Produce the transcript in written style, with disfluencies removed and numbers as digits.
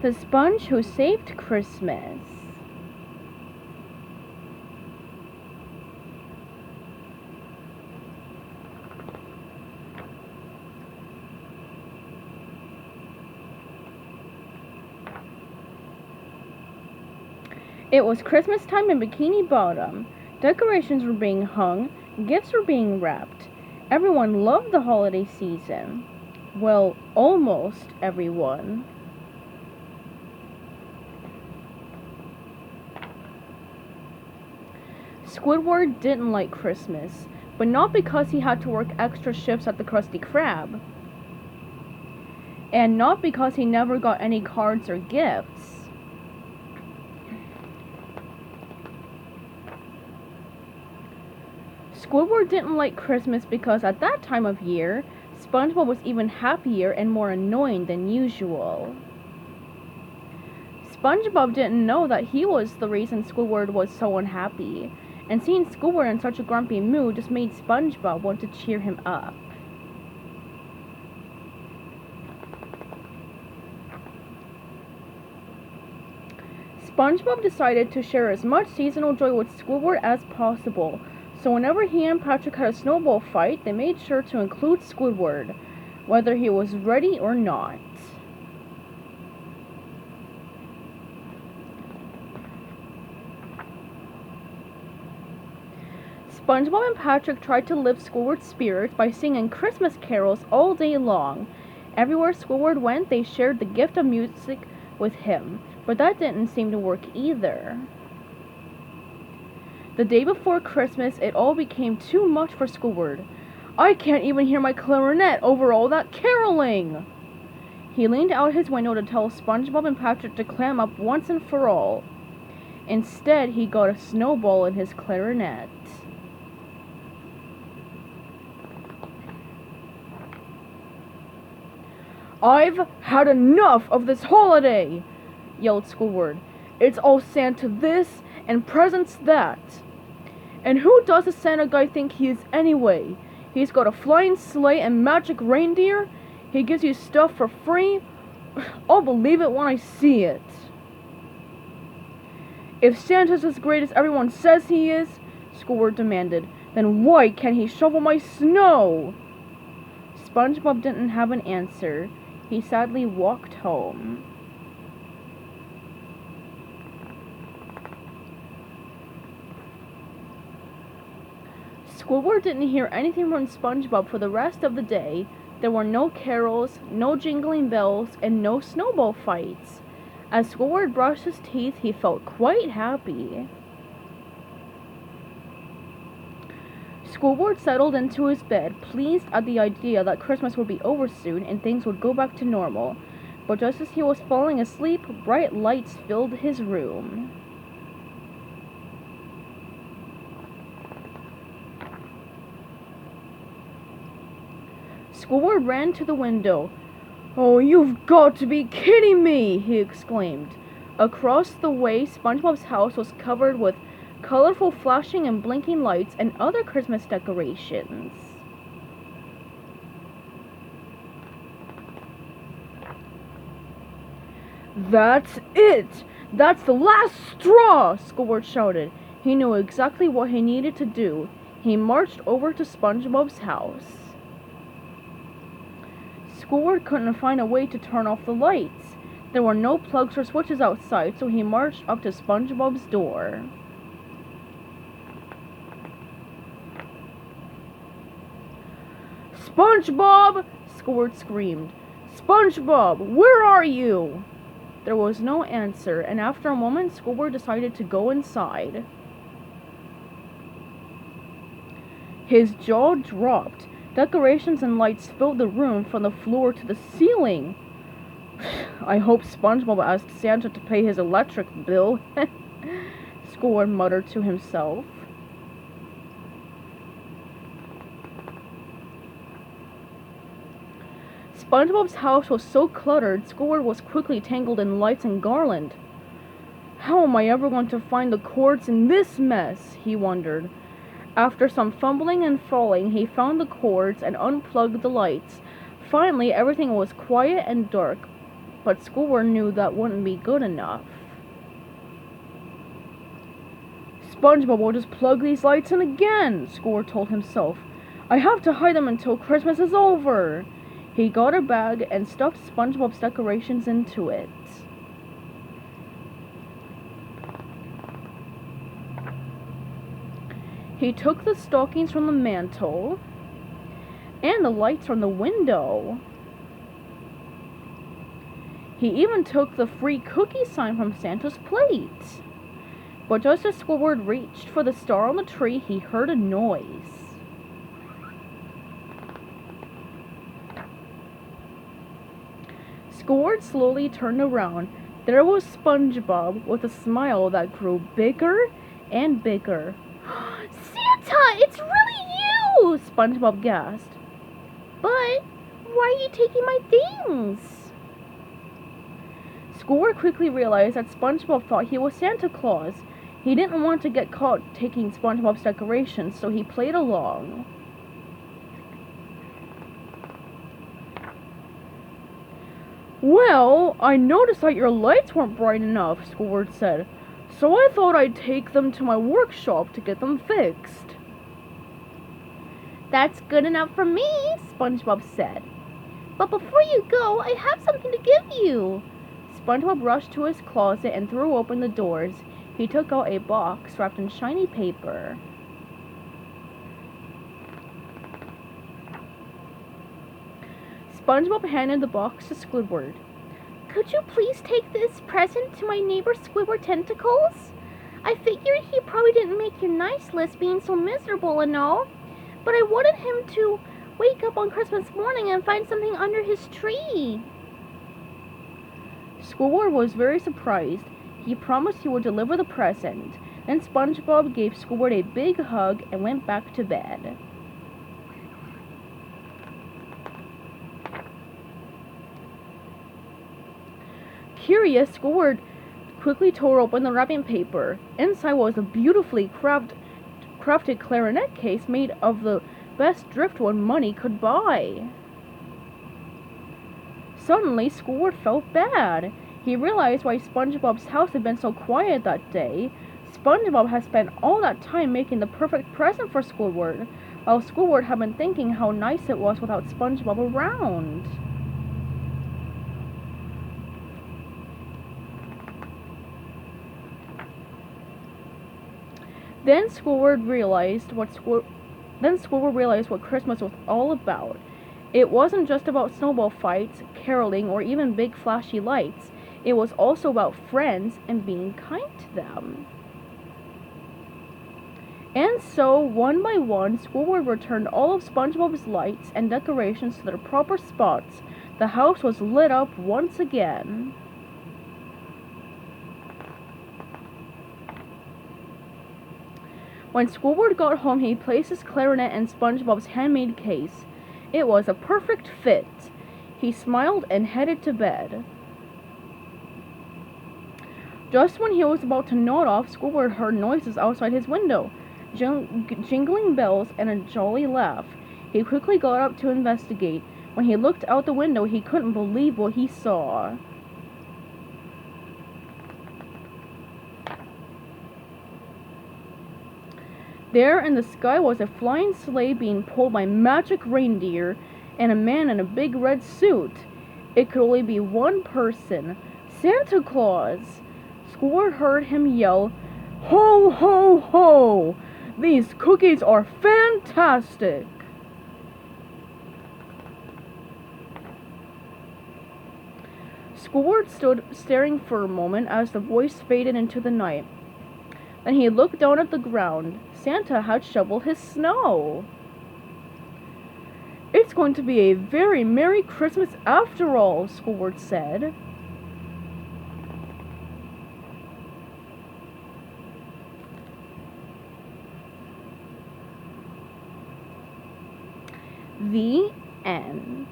The Sponge Who Saved Christmas. It was Christmas time in Bikini Bottom. Decorations were being hung, gifts were being wrapped. Everyone loved the holiday season. Well, almost everyone. Squidward didn't like Christmas, but not because he had to work extra shifts at the Krusty Krab. And not because he never got any cards or gifts. Squidward didn't like Christmas because at that time of year, SpongeBob was even happier and more annoying than usual. SpongeBob didn't know that he was the reason Squidward was so unhappy, and seeing Squidward in such a grumpy mood just made SpongeBob want to cheer him up. SpongeBob decided to share as much seasonal joy with Squidward as possible, so whenever he and Patrick had a snowball fight, they made sure to include Squidward, whether he was ready or not. SpongeBob and Patrick tried to lift Squidward's spirits by singing Christmas carols all day long. Everywhere Squidward went, they shared the gift of music with him, but that didn't seem to work either. The day before Christmas, it all became too much for Squidward. I can't even hear my clarinet over all that caroling! He leaned out his window to tell SpongeBob and Patrick to clam up once and for all. Instead, he got a snowball in his clarinet. I've had enough of this holiday! Yelled Squidward. It's all Santa this and presents that. And who does the Santa guy think he is anyway? He's got a flying sleigh and magic reindeer? He gives you stuff for free? I'll believe it when I see it. If Santa's as great as everyone says he is, Squidward demanded, then why can't he shovel my snow? SpongeBob didn't have an answer. He sadly walked home. Squidward didn't hear anything from SpongeBob for the rest of the day. There were no carols, no jingling bells, and no snowball fights. As Squidward brushed his teeth, he felt quite happy. Squidward settled into his bed, pleased at the idea that Christmas would be over soon and things would go back to normal. But just as he was falling asleep, bright lights filled his room. Squidward ran to the window. "Oh, you've got to be kidding me!" he exclaimed. Across the way, SpongeBob's house was covered with colorful flashing and blinking lights and other Christmas decorations. "That's it! That's the last straw!" Squidward shouted. He knew exactly what he needed to do. He marched over to SpongeBob's house. Squidward couldn't find a way to turn off the lights. There were no plugs or switches outside, so he marched up to SpongeBob's door. "SpongeBob!" Squidward screamed. "SpongeBob, where are you?" There was no answer, and after a moment, Squidward decided to go inside. His jaw dropped. Decorations and lights filled the room from the floor to the ceiling. "I hope SpongeBob asked Santa to pay his electric bill," Squidward muttered to himself. SpongeBob's house was so cluttered, Squidward was quickly tangled in lights and garland. "How am I ever going to find the cords in this mess?" he wondered. After some fumbling and falling, he found the cords and unplugged the lights. Finally, everything was quiet and dark. but Squidward knew that wouldn't be good enough. SpongeBob will just plug these lights in again, Squidward told himself. I have to hide them until Christmas is over. He got a bag and stuffed SpongeBob's decorations into it. He took the stockings from the mantle and the lights from the window. He even took the free cookie sign from Santa's plate. But just as Squidward reached for the star on the tree, he heard a noise. Squidward slowly turned around. There was SpongeBob with a smile that grew bigger and bigger. Santa, it's really you! SpongeBob gasped. But why are you taking my things? Squidward quickly realized that SpongeBob thought he was Santa Claus. He didn't want to get caught taking SpongeBob's decorations, so he played along. Well, I noticed that your lights weren't bright enough, Squidward said, so I thought I'd take them to my workshop to get them fixed. That's good enough for me, SpongeBob said. But before you go, I have something to give you. SpongeBob rushed to his closet and threw open the doors. He took out a box wrapped in shiny paper. SpongeBob handed the box to Squidward. Could you please take this present to my neighbor Squidward Tentacles? I figured he probably didn't make your nice list being so miserable and all, but I wanted him to wake up on Christmas morning and find something under his tree. Squidward was very surprised. He promised he would deliver the present. Then SpongeBob gave Squidward a big hug and went back to bed. Curious, Squidward quickly tore open the wrapping paper. Inside was a beautifully crafted clarinet case made of the best driftwood money could buy. Suddenly, Squidward felt bad. He realized why SpongeBob's house had been so quiet that day. SpongeBob had spent all that time making the perfect present for Squidward, while Squidward had been thinking how nice it was without SpongeBob around. Then Squidward realized what Christmas was all about. It wasn't just about snowball fights, caroling, or even big flashy lights. It was also about friends and being kind to them. And so, one by one, Squidward returned all of SpongeBob's lights and decorations to their proper spots. The house was lit up once again. When Squidward got home, he placed his clarinet in SpongeBob's handmade case. It was a perfect fit. He smiled and headed to bed. Just when he was about to nod off, Squidward heard noises outside his window, jingling bells and a jolly laugh. He quickly got up to investigate. When he looked out the window, he couldn't believe what he saw. There in the sky was a flying sleigh being pulled by magic reindeer and a man in a big red suit. It could only be one person, Santa Claus. Squidward heard him yell, "Ho, ho, ho! These cookies are fantastic!" Squidward stood staring for a moment as the voice faded into the night. Then he looked down at the ground. Santa had shoveled his snow. "It's going to be a very Merry Christmas after all," Squidward said. The end.